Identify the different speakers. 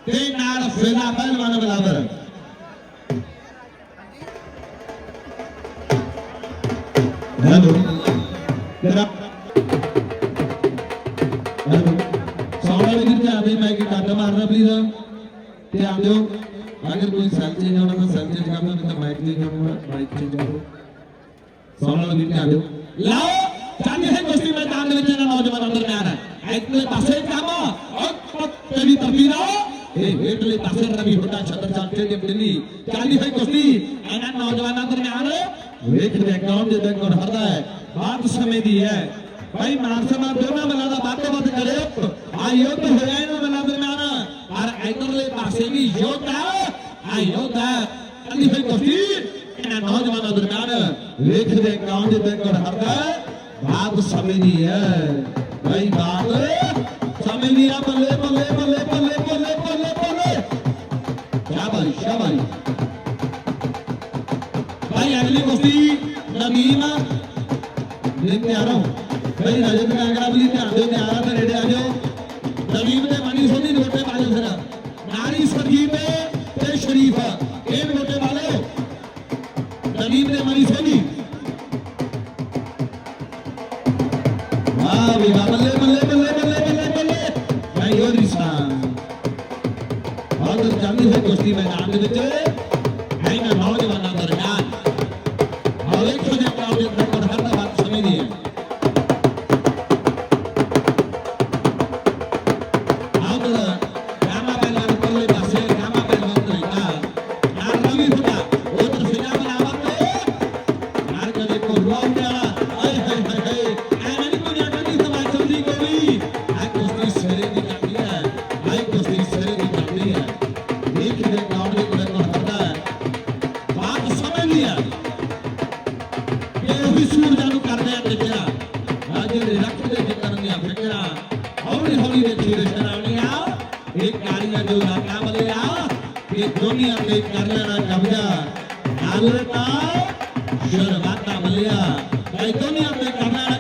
Speaker 1: ते नाल फेला पहलवान बराबर हेलो तेरा हेलो साउंड वाले गिर जा दे मैं कि काट मारना प्लीज ध्यान दो अगर कोई सेल चेंज होना तो सेल चेंज करना नहीं तो माइक चेंज करना माइक चेंज करो साउंड वाले गिर जा दो लाओ चांदी है कुश्ती मैदान में चलना नौजवान अंदर में आ रहा है एक ले पासे काम और तेरी तबीर आओ वेटले पासे रवि होता छत्रसाल स्टेडियम दिल्ली चांदी है कुश्ती एना नौजवान अंदर में आ रहे वेख दे कौन दे देख और हरदा है बात समय दी है भाई मानसमा दोनों मिलादा बातों बात करे आ युद्ध हो जाए ना मिला दरमियान और इधरले पासे भी युद्ध है आ युद्ध है चांदी है कुश्ती एना नौजवान दरमियान वेख दे कौन दे देख और हरदा है बात समय दी है भाई बात समय दी है बल्ले बल्ले बल्ले बल्ले बल्ले बल्ले बल्ले शाबाश भाई अगली कुश्ती नदीम लेके आ रहा हूँ भाई रजत कांगड़ा भी ध्यान दो आ रहा था रेडे आ जाओ नदीम ने मनी सोनी नोटे वाले फिर नारी सरगीब ते शरीफ इन नोटे वाले नदीम ने मनी सोनी वाह भी बल्ले बल्ले बल्ले बल्ले बल्ले बल्ले भाई और निशान और चांदी है कुश्ती मैदान के विच है ना नौजवानों दरमियान और एक जो काम ये कर हर बात समझ दी है और गामा पहलवान कोले पासे गामा पहलवान तरीका यार रवि होता वो तो फिना बनावत यार कदे को लौट जा हाय हाय हाय हाय एनी को जाटा नहीं समाज जल्दी कोई आ कुश्ती सरे दी जाती है भाई कुश्ती सरे दी जाती है एक दे काम ये कर हरदा है बात समझ लिया ਇਹ ਵੀ ਸੂਰਜਾਂ ਨੂੰ ਕਰਦੇ ਆ ਟਿਕਰਾ ਆ ਜਿਹੜੇ ਰੱਖਦੇ ਫਿਕਰਾਂ ਦੀਆਂ ਫਿਕਰਾਂ ਹੌਲੀ ਹੌਲੀ ਦੇ ਚੀਰੇ ਸ਼ਰਾਉਣੀਆਂ ਇਹ ਕਾਲੀਆਂ ਜੋ ਰਾਤਾਂ ਮਲਿਆ ਇਹ ਦੁਨੀਆ ਤੇ ਕਰ ਲੈਣਾ ਕਬਜ਼ਾ ਹਾਲਤਾ ਸ਼ਰਵਾਤਾ ਮਲਿਆ ਇਹ ਦੁਨੀਆ ਤੇ ਕਰਨਾ